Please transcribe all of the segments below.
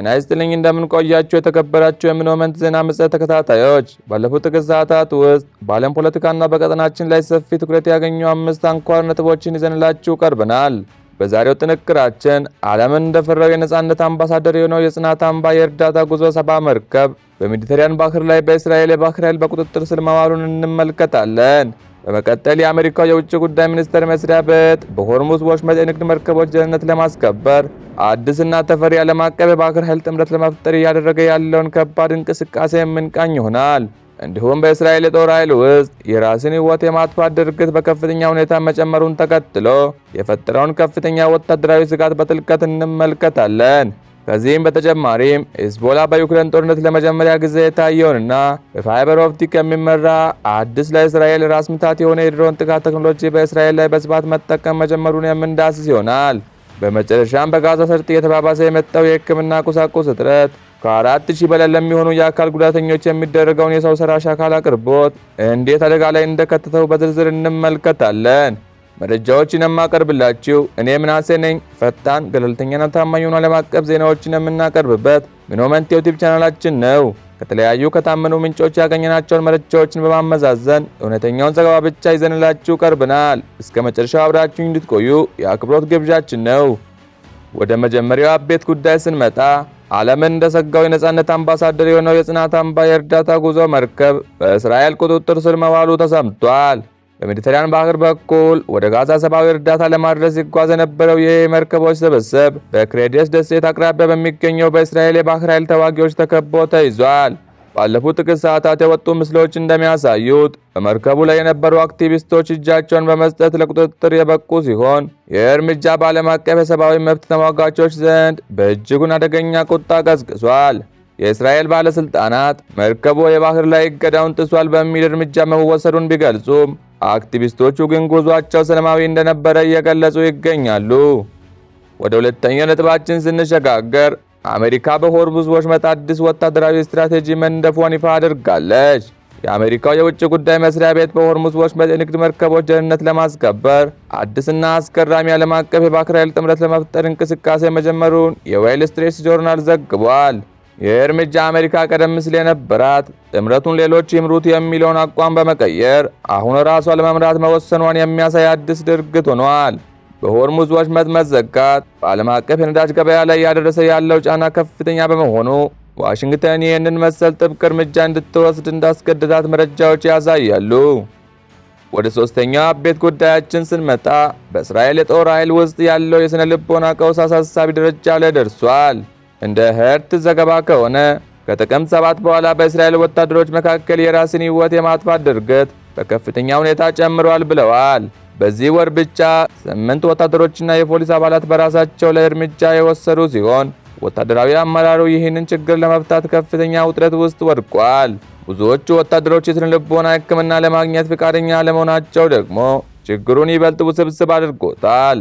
ጤና ይስጥልኝ እንደምን ቆያችሁ የተከበራችሁ የምንወመንት ዜና መጽሔት ተከታታዮች ባለፉት ጥቂት ሰዓታት ውስጥ በዓለም ፖለቲካና በቀጠናችን ላይ ሰፊ ትኩረት ያገኙ 5 አንኳር ነጥቦችን ይዘንላችሁ ቀርበናል። በዛሬው ጥንቅራችን ዓለምን እንደፈራው የነጻነት አምባሳደር የሆነው የጽናት አምባ የእርዳታ ጉዞ 70 መርከብ በሜዲተራኒያን ባህር ላይ በእስራኤል የባህር ኃይል በቁጥጥር ስር መዋሉን እንመለከታለን። በመቀጠል የአሜሪካው የውጭ ጉዳይ ሚኒስቴር መስሪያ ቤት በሆርሙዝ ወሽመጥ የንግድ መርከቦች ደህንነት ለማስከበር አዲስና ተፈሪ ዓለም አቀፍ የባህር ኃይል ጥምረት ለመፍጠር እያደረገ ያለውን ከባድ እንቅስቃሴ የምንቃኝ ይሆናል። እንዲሁም በእስራኤል የጦር ኃይል ውስጥ የራስን ሕይወት የማጥፋት ድርጊት በከፍተኛ ሁኔታ መጨመሩን ተከትሎ የፈጠረውን ከፍተኛ ወታደራዊ ስጋት በጥልቀት እንመለከታለን። ከዚህም በተጨማሪም ሂዝቦላ በዩክሬን ጦርነት ለመጀመሪያ ጊዜ የታየውንና በፋይበር ኦፕቲክ የሚመራ አዲስ ለእስራኤል ራስ ምታት የሆነ የድሮን ጥቃት ቴክኖሎጂ በእስራኤል ላይ በስፋት መጠቀም መጀመሩን የምንዳስስ ይሆናል። በመጨረሻም በጋዛ ሰርጥ እየተባባሰ የመጣው የሕክምና ቁሳቁስ እጥረት ከ4000 በላይ ለሚሆኑ የአካል ጉዳተኞች የሚደረገውን የሰው ሰራሽ አካል አቅርቦት እንዴት አደጋ ላይ እንደከተተው በዝርዝር እንመለከታለን። መረጃዎችን የማቀርብላችሁ እኔ ምናሴ ነኝ። ፈጣን ገለልተኛና ታማኝ የሆኑ ዓለም አቀፍ ዜናዎችን የምናቀርብበት ምንወመንት ዩቲዩብ ቻናላችን ነው። ከተለያዩ ከታመኑ ምንጮች ያገኘናቸውን መረጃዎችን በማመዛዘን እውነተኛውን ዘገባ ብቻ ይዘንላችሁ ቀርበናል። እስከ መጨረሻው አብራችሁኝ እንድትቆዩ የአክብሮት ግብዣችን ነው። ወደ መጀመሪያው አቤት ጉዳይ ስንመጣ ዓለምን እንደሰጋው የነጻነት አምባሳደር የሆነው የጽናት አምባ የእርዳታ ጉዞ መርከብ በእስራኤል ቁጥጥር ስር መዋሉ ተሰምቷል። በሜዲተራኒያን ባህር በኩል ወደ ጋዛ ሰብአዊ እርዳታ ለማድረስ ይጓዝ የነበረው ይህ የመርከቦች ስብስብ በክሬዲስ ደሴት አቅራቢያ በሚገኘው በእስራኤል የባህር ኃይል ተዋጊዎች ተከቦ ተይዟል። ባለፉት ጥቂት ሰዓታት የወጡ ምስሎች እንደሚያሳዩት በመርከቡ ላይ የነበሩ አክቲቪስቶች እጃቸውን በመስጠት ለቁጥጥር የበቁ ሲሆን ይህ እርምጃ በዓለም አቀፍ የሰብአዊ መብት ተሟጋቾች ዘንድ በእጅጉን አደገኛ ቁጣ ቀስቅሷል። የእስራኤል ባለስልጣናት መርከቡ የባህር ላይ እገዳውን ጥሷል በሚል እርምጃ መወሰዱን ቢገልጹም አክቲቪስቶቹ ግን ጉዟቸው ሰላማዊ እንደነበረ እየገለጹ ይገኛሉ። ወደ ሁለተኛው ነጥባችን ስንሸጋገር አሜሪካ በሆርሙዝ ወሽመጥ አዲስ ወታደራዊ ስትራቴጂ መንደፏን ይፋ አድርጋለች። የአሜሪካው የውጭ ጉዳይ መስሪያ ቤት በሆርሙዝ ወሽመጥ የንግድ መርከቦች ደህንነት ለማስከበር አዲስና አስገራሚ ዓለም አቀፍ የባህር ኃይል ጥምረት ለመፍጠር እንቅስቃሴ መጀመሩን የዌል ስትሪት ጆርናል ዘግቧል። ይህ እርምጃ አሜሪካ ቀደም ሲል የነበራት ጥምረቱን ሌሎች ይምሩት የሚለውን አቋም በመቀየር አሁን ራሷ ለመምራት መወሰኗን የሚያሳይ አዲስ ድርጊት ሆኗል። በሆርሙዝ ወሽመጥ መዘጋት በዓለም አቀፍ የነዳጅ ገበያ ላይ ያደረሰ ያለው ጫና ከፍተኛ በመሆኑ ዋሽንግተን ይህንን መሰል ጥብቅ እርምጃ እንድትወስድ እንዳስገደዳት መረጃዎች ያሳያሉ። ወደ ሶስተኛው አቤት ጉዳያችን ስንመጣ በእስራኤል የጦር ኃይል ውስጥ ያለው የሥነ ልቦና ቀውስ አሳሳቢ ደረጃ ላይ ደርሷል። እንደ ሄርት ዘገባ ከሆነ ከጥቅምት 7 በኋላ በእስራኤል ወታደሮች መካከል የራስን ሕይወት የማጥፋት ድርጊት በከፍተኛ ሁኔታ ጨምሯል ብለዋል። በዚህ ወር ብቻ 8 ወታደሮችና የፖሊስ አባላት በራሳቸው ላይ እርምጃ የወሰዱ ሲሆን ወታደራዊ አመራሩ ይህንን ችግር ለመፍታት ከፍተኛ ውጥረት ውስጥ ወድቋል። ብዙዎቹ ወታደሮች የሥነ ልቦና ሕክምና ለማግኘት ፈቃደኛ ለመሆናቸው ደግሞ ችግሩን ይበልጥ ውስብስብ አድርጎታል።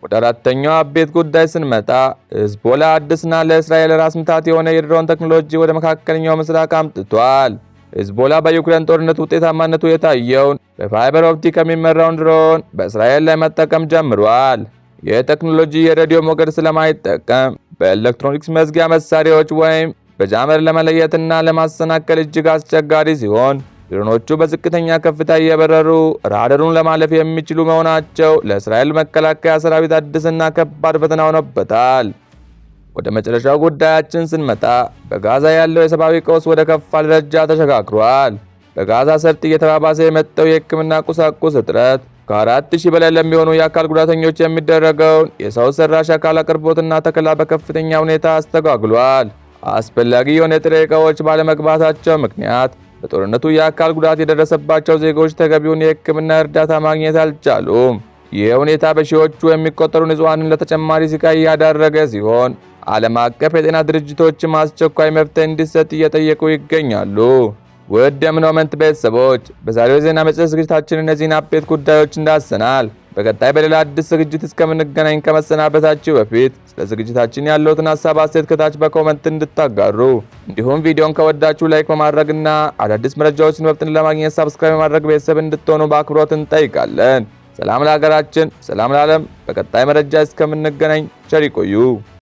ወደ አራተኛው አቤት ጉዳይ ስንመጣ ሂዝቦላ አዲስና ለእስራኤል ራስ ምታት የሆነ የድሮን ቴክኖሎጂ ወደ መካከለኛው ምስራቅ አምጥቷል። ሂዝቦላ በዩክሬን ጦርነት ውጤታማነቱ የታየውን በፋይበር ኦፕቲክ የሚመራውን ድሮን በእስራኤል ላይ መጠቀም ጀምሯል። ይህ ቴክኖሎጂ የሬዲዮ ሞገድ ስለማይጠቀም በኤሌክትሮኒክስ መዝጊያ መሳሪያዎች ወይም በጃመር ለመለየትና ለማሰናከል እጅግ አስቸጋሪ ሲሆን ድሮኖቹ በዝቅተኛ ከፍታ እየበረሩ ራዳሩን ለማለፍ የሚችሉ መሆናቸው ለእስራኤል መከላከያ ሰራዊት አዲስና ከባድ ፈተና ሆኖበታል። ወደ መጨረሻው ጉዳያችን ስንመጣ በጋዛ ያለው የሰብአዊ ቀውስ ወደ ከፋ ደረጃ ተሸጋግሯል። በጋዛ ሰርጥ እየተባባሰ የመጣው የሕክምና ቁሳቁስ እጥረት ከ4000 በላይ ለሚሆኑ የአካል ጉዳተኞች የሚደረገውን የሰው ሰራሽ አካል አቅርቦትና ተከላ በከፍተኛ ሁኔታ አስተጓጉሏል። አስፈላጊ የሆነ ጥሬ ዕቃዎች ባለመግባታቸው ምክንያት በጦርነቱ የአካል ጉዳት የደረሰባቸው ዜጎች ተገቢውን የሕክምና እርዳታ ማግኘት አልቻሉም። ይህ ሁኔታ በሺዎቹ የሚቆጠሩ ንጹሃንን ለተጨማሪ ስቃይ ያዳረገ ሲሆን ዓለም አቀፍ የጤና ድርጅቶችም አስቸኳይ መፍትሄ እንዲሰጥ እየጠየቁ ይገኛሉ። ውድ የምንወመንት ቤተሰቦች በዛሬው ዜና መጽሔት ዝግጅታችን እነዚህን አቤት ጉዳዮች እንዳሰናል። በቀጣይ በሌላ አዲስ ዝግጅት እስከምንገናኝ ከመሰናበታችሁ በፊት ስለ ዝግጅታችን ያለውትን ሐሳብ አስተያየት ከታች በኮሜንት እንድታጋሩ እንዲሁም ቪዲዮን ከወዳችሁ ላይክ በማድረግና አዳዲስ መረጃዎችን በፍጥነት ለማግኘት ሰብስክራይብ በማድረግ ቤተሰብ እንድትሆኑ በአክብሮት እንጠይቃለን። ሰላም ለሀገራችን፣ ሰላም ለዓለም። በቀጣይ መረጃ እስከምንገናኝ ቸር ይቆዩ።